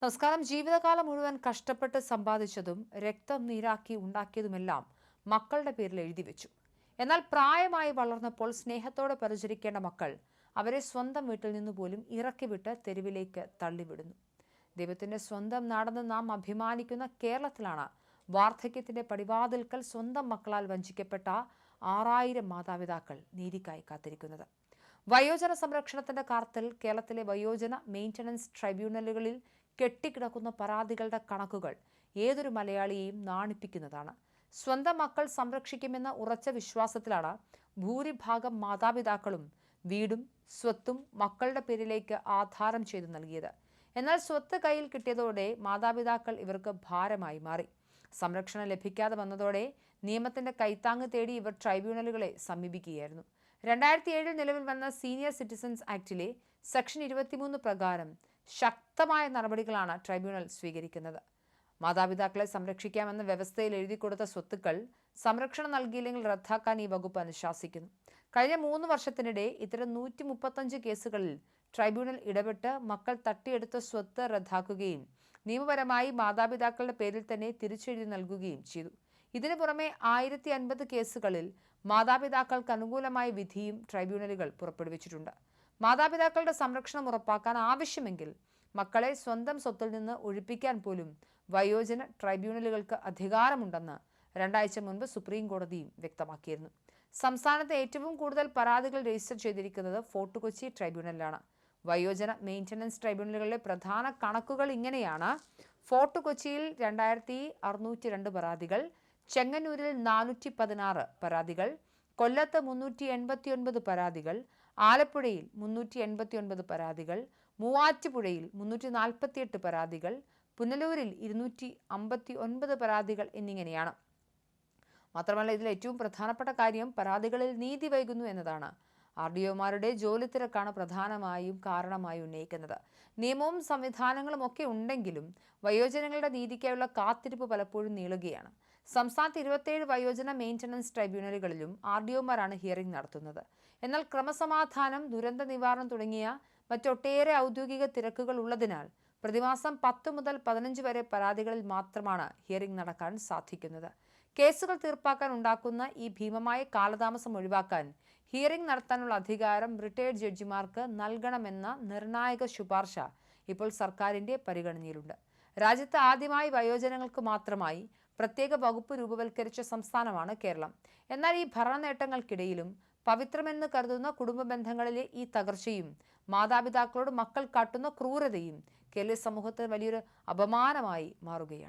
നമസ്കാരം. ജീവിതകാലം മുഴുവൻ കഷ്ടപ്പെട്ട് സമ്പാദിച്ചതും രക്തം നീരാക്കി ഉണ്ടാക്കിയതുമെല്ലാം മക്കളുടെ പേരിൽ എഴുതി വെച്ചു. എന്നാൽ പ്രായമായി വളർന്നപ്പോൾ സ്നേഹത്തോടെ പരിചരിക്കേണ്ട മക്കൾ അവരെ സ്വന്തം വീട്ടിൽ നിന്ന് പോലും ഇറക്കിവിട്ട് തെരുവിലേക്ക് തള്ളിവിടുന്നു. ദൈവത്തിന്റെ സ്വന്തം നാടെന്ന് നാം അഭിമാനിക്കുന്ന കേരളത്തിലാണ് വാർദ്ധക്യത്തിന്റെ പടിവാതിൽക്കൽ സ്വന്തം മക്കളാൽ വഞ്ചിക്കപ്പെട്ട 6000 മാതാപിതാക്കൾ നീതിക്കായി കാത്തിരിക്കുന്നത്. വയോജന സംരക്ഷണത്തിന്റെ കാര്യത്തിൽ കേരളത്തിലെ വയോജന മെയിൻ്റനൻസ് ട്രൈബ്യൂണലുകളിൽ കെട്ടിക്കിടക്കുന്ന പരാതികളുടെ കണക്കുകൾ ഏതൊരു മലയാളിയെയും നാണിപ്പിക്കുന്നതാണ്. സ്വന്തം മക്കൾ സംരക്ഷിക്കുമെന്ന ഉറച്ച വിശ്വാസത്തിലാണ് ഭൂരിഭാഗം മാതാപിതാക്കളും വീടും സ്വത്തും മക്കളുടെ പേരിലേക്ക് ആധാരം ചെയ്തു നൽകിയത്. എന്നാൽ സ്വത്ത് കയ്യിൽ കിട്ടിയതോടെ മാതാപിതാക്കൾ ഇവർക്ക് ഭാരമായി മാറി. സംരക്ഷണം ലഭിക്കാതെ വന്നതോടെ നിയമത്തിന്റെ കൈത്താങ്ങ് തേടി ഇവർ ട്രൈബ്യൂണലുകളെ സമീപിക്കുകയായിരുന്നു. 2007 നിലവിൽ വന്ന സീനിയർ സിറ്റിസൺസ് ആക്ടിലെ സെക്ഷൻ 23 പ്രകാരം ശക്തമായ നടപടികളാണ് ട്രൈബ്യൂണൽ സ്വീകരിക്കുന്നത്. മാതാപിതാക്കളെ സംരക്ഷിക്കാമെന്ന വ്യവസ്ഥയിൽ എഴുതി കൊടുത്ത സ്വത്തുക്കൾ സംരക്ഷണം നൽകിയില്ലെങ്കിൽ റദ്ദാക്കാൻ ഈ വകുപ്പ് അനുശാസിക്കുന്നു. കഴിഞ്ഞ 3 വർഷത്തിനിടെ ഇത്തരം 135 കേസുകളിൽ ട്രൈബ്യൂണൽ ഇടപെട്ട് മക്കൾ തട്ടിയെടുത്ത സ്വത്ത് റദ്ദാക്കുകയും നിയമപരമായി മാതാപിതാക്കളുടെ പേരിൽ തന്നെ തിരിച്ചെഴുതി നൽകുകയും ചെയ്തു. ഇതിനു പുറമെ 1050 കേസുകളിൽ മാതാപിതാക്കൾക്ക് അനുകൂലമായ വിധിയും ട്രൈബ്യൂണലുകൾ പുറപ്പെടുവിച്ചിട്ടുണ്ട്. മാതാപിതാക്കളുടെ സംരക്ഷണം ഉറപ്പാക്കാൻ ആവശ്യമെങ്കിൽ മക്കളെ സ്വന്തം സ്വത്തിൽ നിന്ന് ഒഴിപ്പിക്കാൻ പോലും വയോജന ട്രൈബ്യൂണലുകൾക്ക് അധികാരമുണ്ടെന്ന് 2 ആഴ്ച മുൻപ് സുപ്രീം കോടതിയും വ്യക്തമാക്കിയിരുന്നു. സംസ്ഥാനത്ത് ഏറ്റവും കൂടുതൽ പരാതികൾ രജിസ്റ്റർ ചെയ്തിരിക്കുന്നത് ഫോർട്ട് കൊച്ചി ട്രൈബ്യൂണലിലാണ്. വയോജന മെയിൻ്റനൻസ് ട്രൈബ്യൂണലുകളിലെ പ്രധാന കണക്കുകൾ ഇങ്ങനെയാണ്. ഫോർട്ട് കൊച്ചിയിൽ 2602 പരാതികൾ, ചെങ്ങന്നൂരിൽ 416 പരാതികൾ, കൊല്ലത്ത് 389 പരാതികൾ, ആലപ്പുഴയിൽ 389 പരാതികൾ, മൂവാറ്റുപുഴയിൽ 348 പരാതികൾ, പുനലൂരിൽ 259 പരാതികൾ എന്നിങ്ങനെയാണ്. മാത്രമല്ല, ഇതിൽ ഏറ്റവും പ്രധാനപ്പെട്ട കാര്യം പരാതികളിൽ നീതി വൈകുന്നു എന്നതാണ്. RDOമാരുടെ ജോലി തിരക്കാണ് പ്രധാനമായും കാരണമായി ഉന്നയിക്കുന്നത്. നിയമവും സംവിധാനങ്ങളും ഒക്കെ ഉണ്ടെങ്കിലും വയോജനങ്ങളുടെ നീതിക്കായുള്ള കാത്തിരിപ്പ് പലപ്പോഴും നീളുകയാണ്. സംസ്ഥാനത്ത് 27 വയോജന മെയിൻ്റനൻസ് ട്രൈബ്യൂണലുകളിലും RDOമാരാണ് ഹിയറിംഗ് നടത്തുന്നത്. എന്നാൽ ക്രമസമാധാനം, ദുരന്ത നിവാരണം തുടങ്ങിയ മറ്റൊട്ടേറെ ഔദ്യോഗിക തിരക്കുകൾ ഉള്ളതിനാൽ പ്രതിമാസം 10 മുതൽ 15 വരെ പരാതികളിൽ മാത്രമാണ് ഹിയറിംഗ് നടക്കാൻ സാധിക്കുന്നത്. കേസുകൾ തീർപ്പാക്കാൻ ഉണ്ടാക്കുന്ന ഈ ഭീമമായ കാലതാമസം ഒഴിവാക്കാൻ ഹിയറിംഗ് നടത്താനുള്ള അധികാരം റിട്ടയർഡ് ജഡ്ജിമാർക്ക് നൽകണമെന്ന നിർണായക ശുപാർശ ഇപ്പോൾ സർക്കാരിന്റെ പരിഗണനയിലുണ്ട്. രാജ്യത്ത് ആദ്യമായി വയോജനങ്ങൾക്ക് മാത്രമായി പ്രത്യേക വകുപ്പ് രൂപവൽക്കരിച്ച സംസ്ഥാനമാണ് കേരളം. എന്നാൽ ഈ ഭരണ നേട്ടങ്ങൾക്കിടയിലും പവിത്രമെന്ന് കരുതുന്ന കുടുംബ ബന്ധങ്ങളിലെ ഈ തകർച്ചയും മാതാപിതാക്കളോട് മക്കൾ കാട്ടുന്ന ക്രൂരതയും കേരളീയ സമൂഹത്തിന് വലിയൊരു അപമാനമായി മാറുകയാണ്.